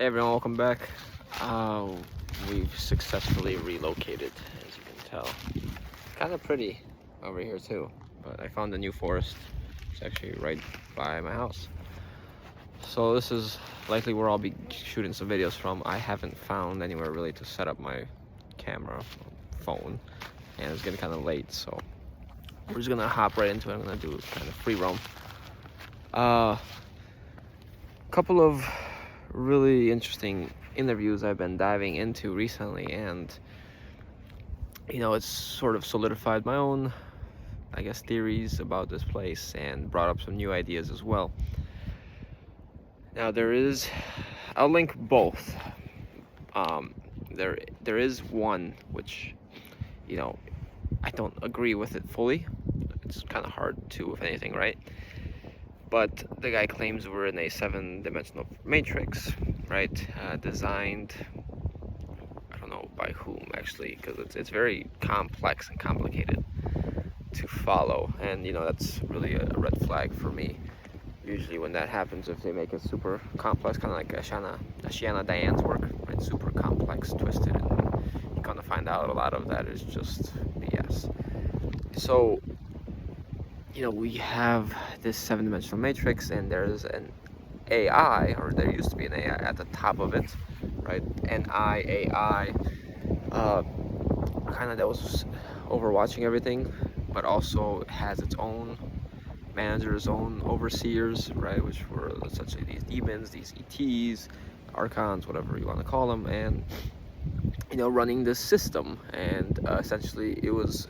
Hey everyone, welcome back. We've successfully relocated, as you can tell. Kind of pretty over here too, but I found a new forest. It's actually right by my house. So this is likely where I'll be shooting some videos from. I haven't found anywhere really to set up my camera, phone, and it's getting kind of late, so we're just gonna hop right into it. I'm gonna do kind of free roam. Couple of really interesting interviews I've been diving into recently, and it's sort of solidified my own, I guess, theories about this place and brought up some new ideas as well. Now I'll link both. There is one which, I don't agree with it fully. It's kind of hard to, if anything, right? But the guy claims we're in a 7-dimensional matrix, right? Designed, I don't know by whom actually, because it's very complex and complicated to follow, and that's really a red flag for me. Usually when that happens, if they make it super complex, kind of like Ashana Diane's work, right? Super complex, twisted, and you're gonna find out a lot of that is just BS. So we have this 7-dimensional matrix, and there's an AI, or there used to be an AI at the top of it, right? An AI, kind of that was overwatching everything, but also has its own managers, own overseers, right? Which were essentially these demons, these ETs, archons, whatever you want to call them, and running this system. And essentially, it was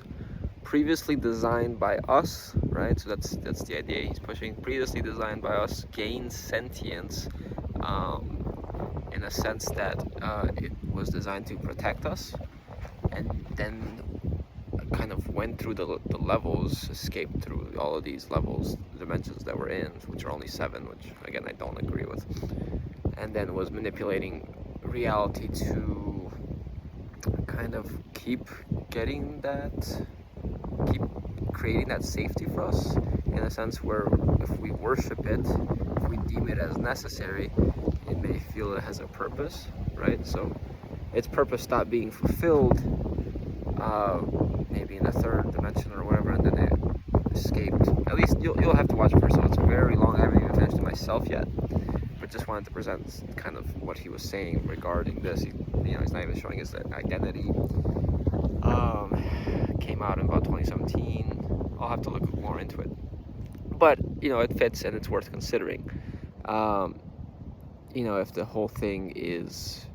previously designed by us, right? So that's the idea he's pushing. Previously designed by us, gained sentience, in a sense that it was designed to protect us, and then kind of went through the levels, escaped through all of these levels, dimensions that we're in, which are only 7, which again I don't agree with, and then was manipulating reality to kind of keep creating that safety for us, in a sense where if we worship it, if we deem it as necessary, it may feel it has a purpose, right? So its purpose stopped being fulfilled, maybe in the 3rd dimension or whatever, and then it escaped. At least you'll have to watch it for yourself. It's very long. I haven't even finished it myself yet, but just wanted to present kind of what he was saying regarding this. He's not even showing his identity. Came out in about 2017. I'll have to look more into it, but it fits and it's worth considering. If the whole thing is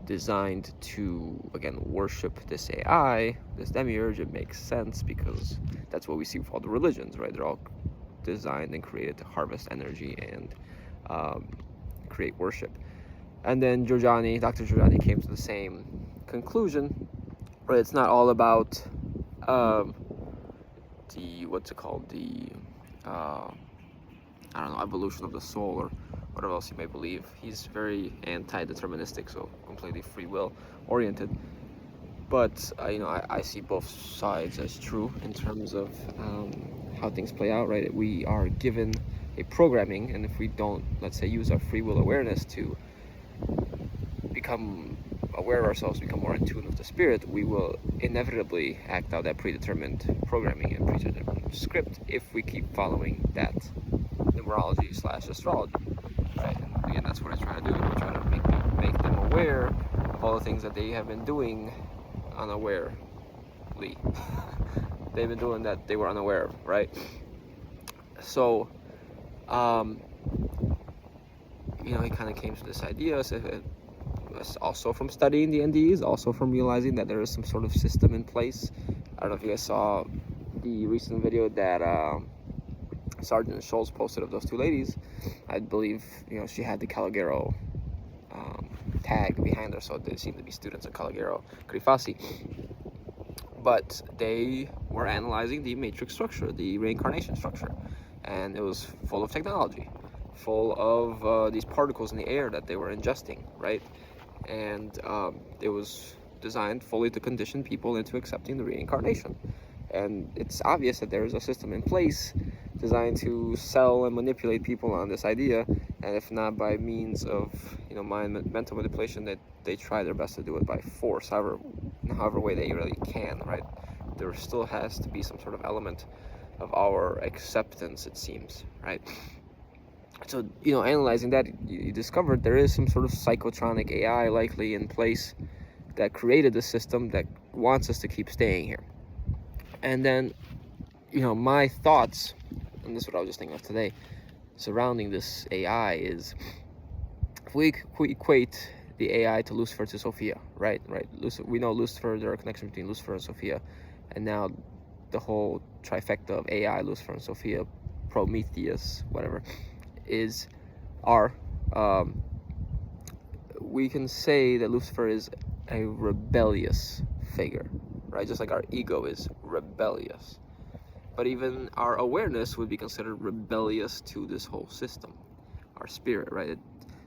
designed to, again, worship this AI, this demiurge, it makes sense, because that's what we see with all the religions, right? They're all designed and created to harvest energy and create worship. And then Dr. Giordani came to the same conclusion, right? It's not all about evolution of the soul, or whatever else you may believe. He's very anti-deterministic, so completely free will oriented. But I see both sides as true in terms of how things play out, right? We are given a programming, and if we don't, let's say, use our free will awareness to become aware of ourselves, become more in tune with the spirit, we will inevitably act out that predetermined programming and predetermined script if we keep following that numerology / astrology, right? And again, that's what I try to do. I try to make them aware of all the things that they have been doing unawarely. They've been doing that they were unaware of, right? So, he kind of came to this idea. So also from studying the NDEs, also from realizing that there is some sort of system in place. I don't know if you guys saw the recent video that Sergeant Schultz posted of those 2 ladies. I believe she had the Calogero tag behind her, so they seem to be students of Calogero Crifasi. But they were analyzing the matrix structure, the reincarnation structure, and it was full of technology, full of these particles in the air that they were ingesting, right? And it was designed fully to condition people into accepting the reincarnation. And it's obvious that there is a system in place designed to sell and manipulate people on this idea, and if not by means of mental manipulation, that they try their best to do it by force, however way they really can, right? There still has to be some sort of element of our acceptance, it seems, right? So analyzing that, you discovered there is some sort of psychotronic AI likely in place that created the system that wants us to keep staying here. And then my thoughts, and this is what I was just thinking of today, surrounding this AI is, if we equate the AI to Lucifer, to Sophia, right? We know Lucifer, there are connections between Lucifer and Sophia, and now the whole trifecta of AI, Lucifer and Sophia, Prometheus, whatever, is our, we can say that Lucifer is a rebellious figure, right? Just like our ego is rebellious. But even our awareness would be considered rebellious to this whole system. Our spirit, right?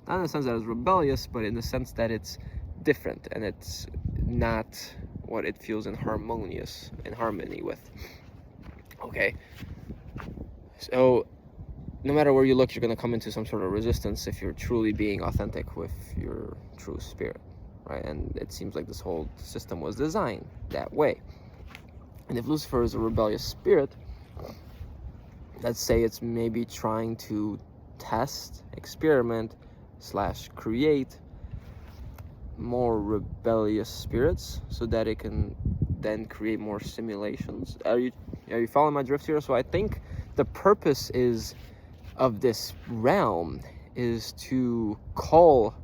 Not in the sense that it's rebellious, but in the sense that it's different and it's not what it feels in harmony with. Okay. So no matter where you look, you're going to come into some sort of resistance if you're truly being authentic with your true spirit, right? And it seems like this whole system was designed that way. And if Lucifer is a rebellious spirit, let's say it's maybe trying to test, experiment, / create more rebellious spirits so that it can then create more simulations. Are you following my drift here? So I think the purpose of this realm is to call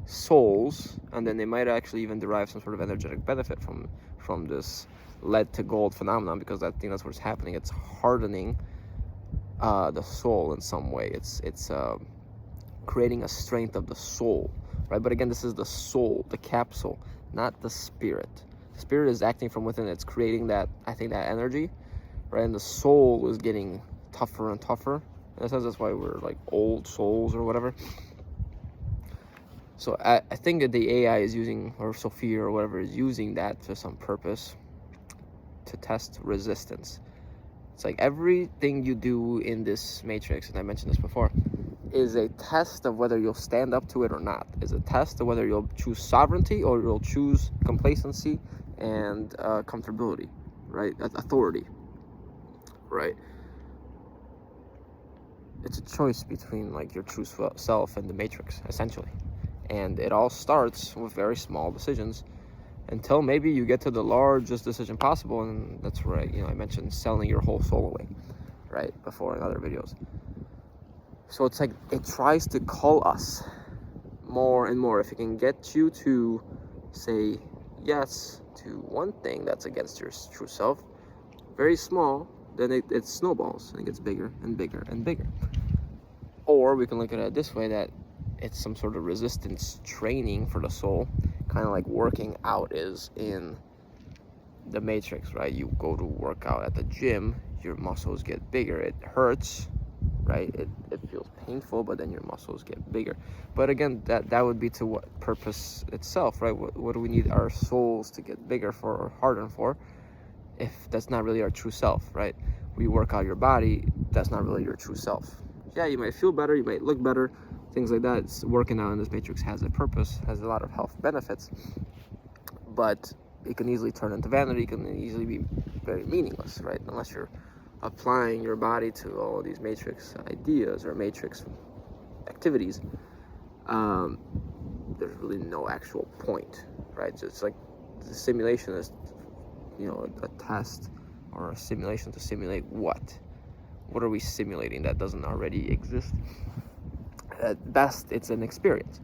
souls, and then they might actually even derive some sort of energetic benefit from this lead to gold phenomenon, because I think that's what's happening. It's hardening the soul in some way. It's creating a strength of the soul, right? But again, this is the soul, the capsule, not the spirit. The spirit is acting from within. It's creating that, I think, that energy, right? And the soul is getting tougher and tougher. In a sense, that's why we're like old souls or whatever. So I think that the AI is using, or Sophia or whatever, is using that for some purpose to test resistance. It's like everything you do in this matrix, and I mentioned this before, is a test of whether you'll stand up to it or not. Is a test of whether you'll choose sovereignty or you'll choose complacency and comfortability, right? Authority, right? It's a choice between like your true self and the matrix, essentially. And it all starts with very small decisions until maybe you get to the largest decision possible, and that's where I mentioned selling your whole soul away, right, before in other videos. So it's like it tries to call us more and more. If it can get you to say yes to one thing that's against your true self, very small, then it snowballs and it gets bigger and bigger and bigger. Or we can look at it this way, that it's some sort of resistance training for the soul, kind of like working out is in the Matrix, right? You go to work out at the gym, your muscles get bigger, it hurts, right? It feels painful, but then your muscles get bigger. But again, that would be to what purpose itself, right? What do we need our souls to get bigger for or harden for, if that's not really our true self, right? We work out your body, that's not really your true self. Yeah, you might feel better, you might look better, things like that. It's working out in this matrix has a purpose, has a lot of health benefits, but it can easily turn into vanity, it can easily be very meaningless, right? Unless you're applying your body to all of these matrix ideas or matrix activities, there's really no actual point, right? So it's like the simulation is, a test or a simulation to simulate what? What are we simulating that doesn't already exist? At best, it's an experience.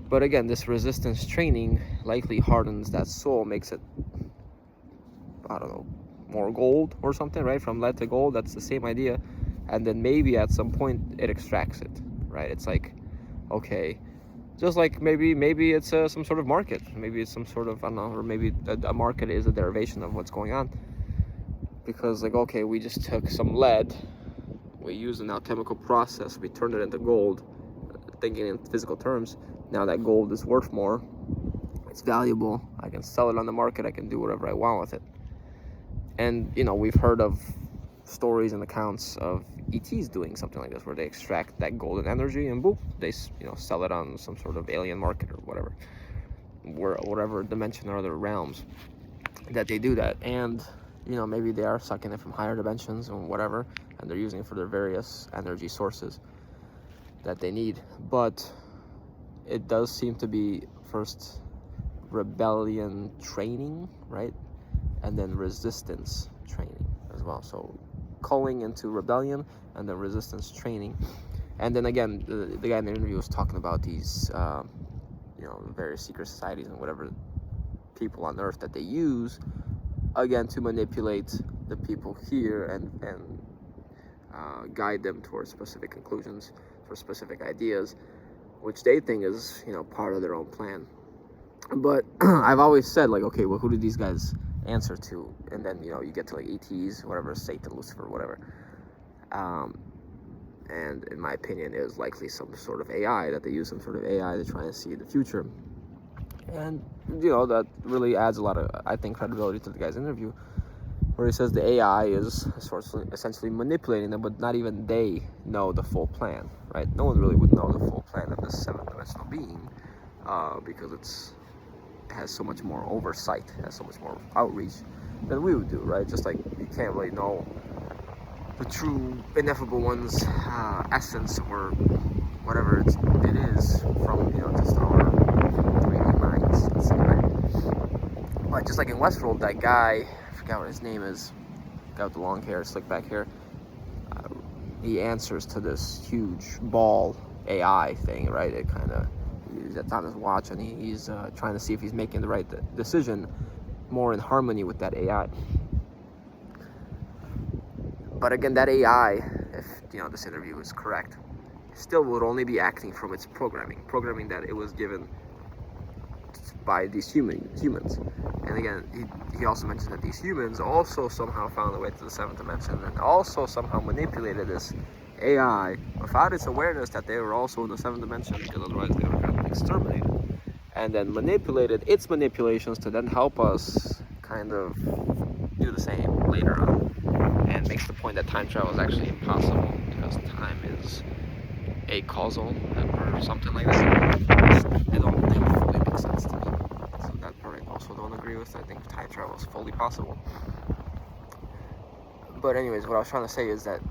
But again, this resistance training likely hardens that soul, makes it, I don't know, more gold or something, right? From lead to gold, that's the same idea. And then maybe at some point it extracts it, right? It's like, okay, just like maybe it's some sort of market. Maybe it's some sort of, I don't know, or maybe a market is a derivation of what's going on. Because like, okay, we just took some lead, we used an alchemical process, we turned it into gold, thinking in physical terms. Now that gold is worth more, it's valuable, I can sell it on the market, I can do whatever I want with it. And we've heard of stories and accounts of ETs doing something like this, where they extract that golden energy and boop, they sell it on some sort of alien market or whatever, whatever dimension or other realms that they do that. And maybe they are sucking it from higher dimensions and whatever, and they're using it for their various energy sources that they need. But it does seem to be first rebellion training, right? And then resistance training as well. So calling into rebellion and then resistance training. And then again, the guy in the interview was talking about these various secret societies and whatever people on Earth that they use, again, to manipulate the people here and guide them towards specific conclusions, for specific ideas, which they think is part of their own plan. But I've always said, like, okay, well, who do these guys answer to? And then you get to like ETs, whatever, Satan, Lucifer, whatever. And in my opinion, it was likely some sort of AI, that they use some sort of AI to try and see the future. And that really adds a lot of, I think, credibility to the guy's interview, where he says the AI is essentially manipulating them, but not even they know the full plan, right? No one really would know the full plan of this seventh dimensional being, because it has so much more oversight, it has so much more outreach than we would do, right? Just like you can't really know the true ineffable one's essence or whatever it is from just our 3D minds, let's say, right? But just like in Westworld, that guy, I forgot what his name is, guy with the long hair, slick back hair, he answers to this huge ball AI thing, right? It kind of, he's on his watch and he's trying to see if he's making the right decision, more in harmony with that AI. But again, that AI, if this interview is correct, still would only be acting from its programming that it was given by these humans. And again, he also mentioned that these humans also somehow found their way to the seventh dimension and also somehow manipulated this AI without its awareness that they were also in the seventh dimension, because otherwise they would have been exterminated. And then manipulated its manipulations to then help us kind of do the same later on. And makes the point that time travel is actually impossible, because time is acausal or something like that. It don't fully make sense to me. So that part I also don't agree with. I think time travel is fully possible. But anyways, what I was trying to say is that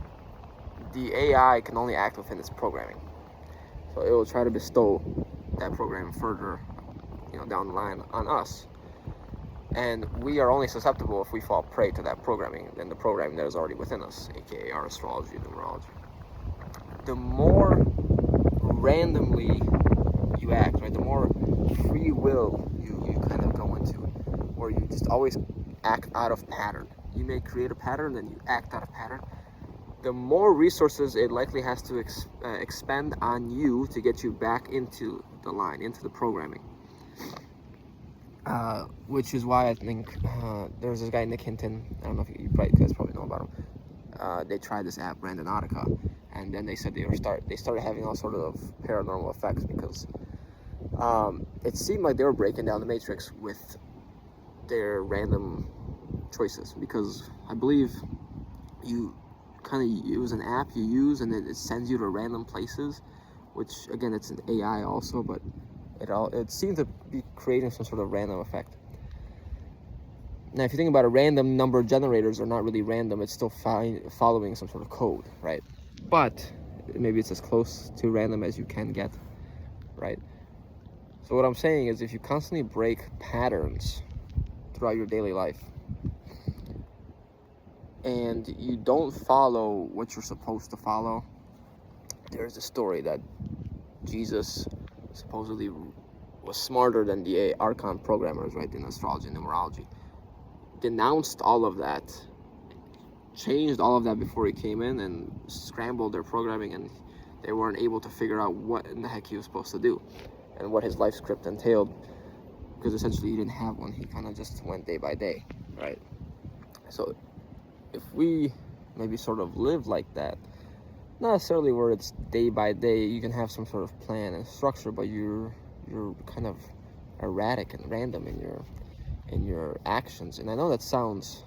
the AI can only act within its programming. So it will try to bestow that programming further, down the line on us. And we are only susceptible if we fall prey to that programming, than the programming that is already within us, aka our astrology and numerology. The more randomly you act, right, the more free will you kind of go into, where you just always act out of pattern. You may create a pattern, then you act out of pattern. The more resources it likely has to expend on you to get you back into the line, into the programming. Which is why I think there's this guy, Nick Hinton. I don't know if you guys probably know about him. They tried this app, Randonautica, and then they said they started having all sort of paranormal effects, because it seemed like they were breaking down the matrix with their random choices. Because I believe it was an app you use, and it sends you to random places, which again, it's an AI also, but it seemed to be creating some sort of random effect. Now, if you think about it, random number generators are not really random. It's still following some sort of code, right? But maybe it's as close to random as you can get, right? So what I'm saying is, if you constantly break patterns throughout your daily life, and you don't follow what you're supposed to follow, there's a story that Jesus supposedly was smarter than the Archon programmers, right, in astrology and numerology. Denounced all of that, changed all of that before he came in, and scrambled their programming, and they weren't able to figure out what in the heck he was supposed to do and what his life script entailed, because essentially he didn't have one. He kind of just went day by day, right? So if we maybe sort of live like that, not necessarily where it's day by day, you can have some sort of plan and structure, but you're kind of erratic and random in your actions. And I know that sounds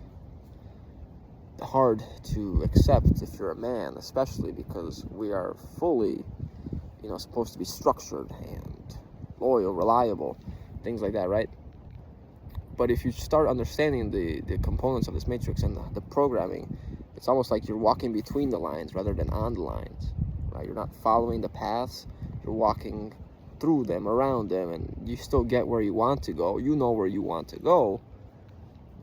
hard to accept if you're a man, especially because we are fully, supposed to be structured and loyal, reliable, things like that, right? But if you start understanding the components of this matrix and the programming, it's almost like you're walking between the lines rather than on the lines, right? You're not following the paths, you're walking through them, around them, and you still get where you want to go. You know where you want to go,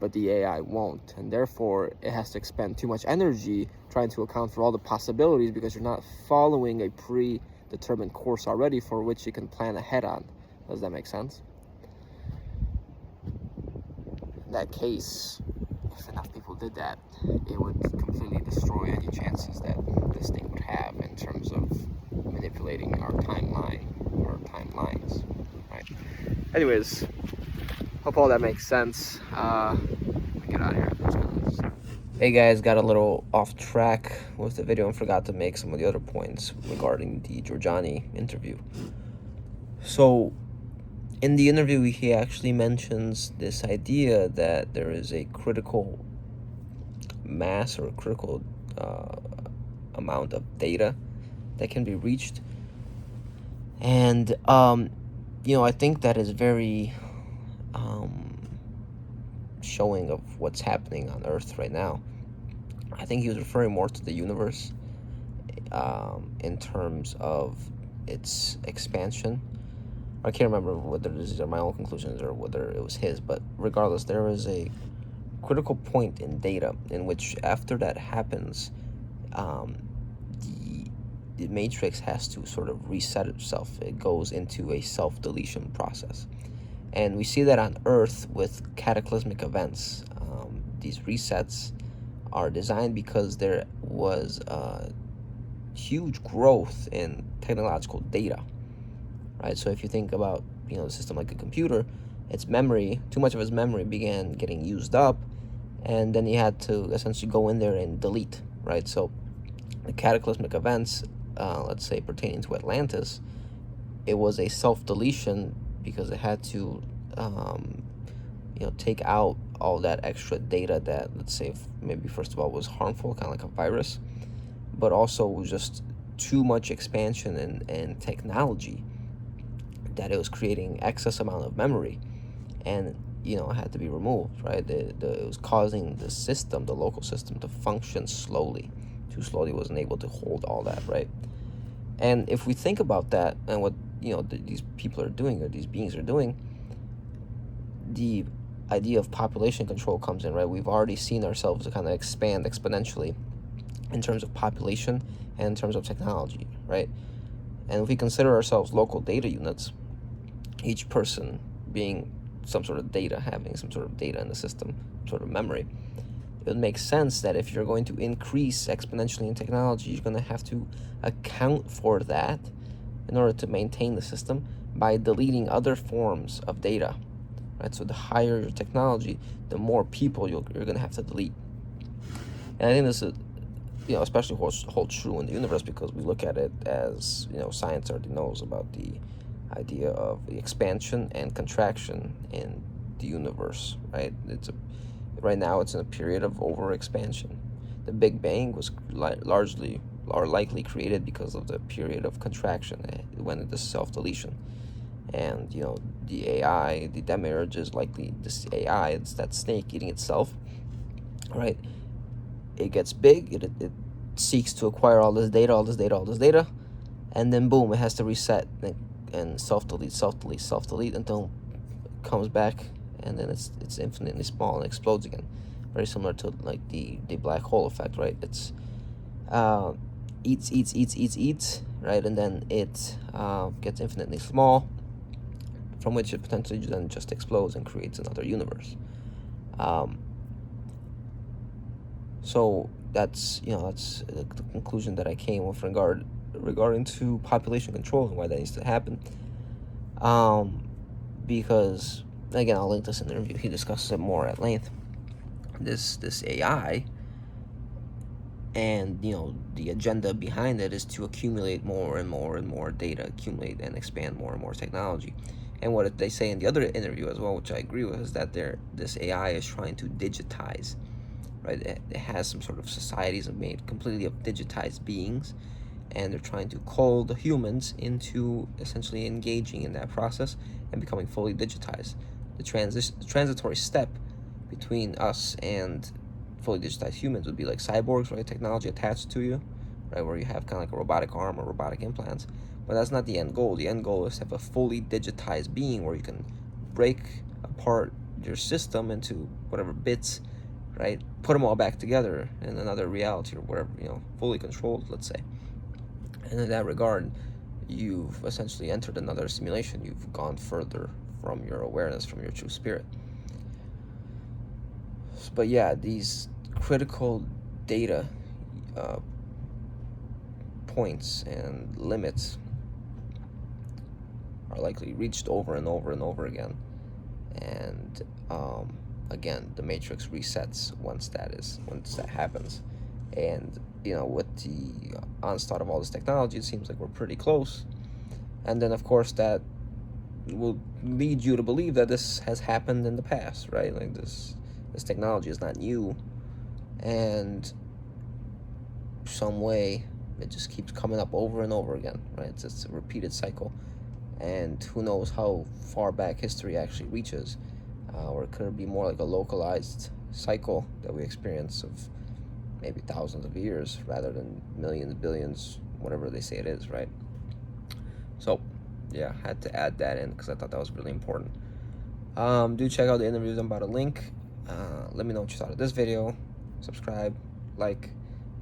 but the AI won't, and therefore it has to expend too much energy trying to account for all the possibilities because you're not following a predetermined course already for which you can plan ahead on. Does that make sense? In that case, if enough people did that, it would completely destroy any chances that this thing would have in terms of manipulating our timeline or timelines, right? Anyways, hope all that makes sense. Let me get out of here. Hey guys, got a little off track with the video and forgot to make some of the other points regarding the Giorgiani interview. So, in the interview, he actually mentions this idea that there is a critical mass or a critical amount of data that can be reached. And, I think that is very showing of what's happening on Earth right now. I think he was referring more to the universe in terms of its expansion. I can't remember whether these are my own conclusions or whether it was his, but regardless, there is a critical point in data in which after that happens, the matrix has to sort of reset itself. It goes into a self-deletion process. And we see that on Earth with cataclysmic events. These resets are designed because there was huge growth in technological data. Right, so if you think about the system like a computer, its memory, too much of its memory began getting used up, and then you had to essentially go in there and delete. Right, so the cataclysmic events, let's say pertaining to Atlantis, it was a self-deletion because it had to, take out all that extra data that, let's say, maybe first of all was harmful, kind of like a virus, but also was just too much expansion and technology that it was creating excess amount of memory, and it had to be removed, right? It was causing the system, the local system, to function slowly, too slowly. Wasn't able to hold all that, right? And if we think about that and what these people are doing, or these beings are doing, the idea of population control comes in, right? We've already seen ourselves kind of expand exponentially in terms of population and in terms of technology, right? And if we consider ourselves local data units, each person being some sort of data, having some sort of data in the system, sort of memory, it would make sense that if you're going to increase exponentially in technology, you're going to have to account for that in order to maintain the system by deleting other forms of data, right? So the higher your technology, the more people you're going to have to delete. And I think this is, especially holds true in the universe, because we look at it as, science already knows about the idea of the expansion and contraction in the universe, right? Right now it's in a period of overexpansion. The Big Bang was largely or likely created because of the period of contraction. It went into self-deletion. And, the AI, the demiurge is likely this AI, it's that snake eating itself, right? It gets big, it seeks to acquire all this data, and then boom, it has to reset and self-delete until it comes back, and then it's infinitely small and explodes again. Very similar to like the black hole effect, right? It's eats, right? And then it gets infinitely small, from which it potentially then just explodes and creates another universe. So that's the conclusion that I came with regarding to population control and why that needs to happen. Because again, I'll link this in the interview. He discusses it more at length. This AI, and the agenda behind it is to accumulate more and more data, accumulate and expand more and more technology. And what they say in the other interview as well, which I agree with, is that this AI is trying to digitize, right? It has some sort of societies made completely of digitized beings, and they're trying to call the humans into essentially engaging in that process and becoming fully digitized. The transitory step between us and fully digitized humans would be like cyborgs, right? Technology attached to you, right? Where you have kind of like a robotic arm or robotic implants. But that's not the end goal. The end goal is to have a fully digitized being where you can break apart your system into whatever bits, right? Put them all back together in another reality or whatever, fully controlled, let's say. And in that regard, you've essentially entered another simulation. You've gone further from your awareness, from your true spirit. But yeah, these critical data points and limits are likely reached over and over and over again. And again, the matrix resets once that happens. And with the onslaught of all this technology, it seems like we're pretty close. And then of course that will lead you to believe that this has happened in the past, right? Like this technology is not new, and some way it just keeps coming up over and over again, right? It's a repeated cycle, and who knows how far back history actually reaches, or it could be more like a localized cycle that we experience of maybe thousands of years rather than millions, billions, whatever they say it is, right? So yeah, had to add that in because I thought that was really important. Do check out the interviews I'm about to link. Let me know what you thought of this video. Subscribe, like,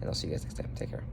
and I'll see you guys next time. Take care.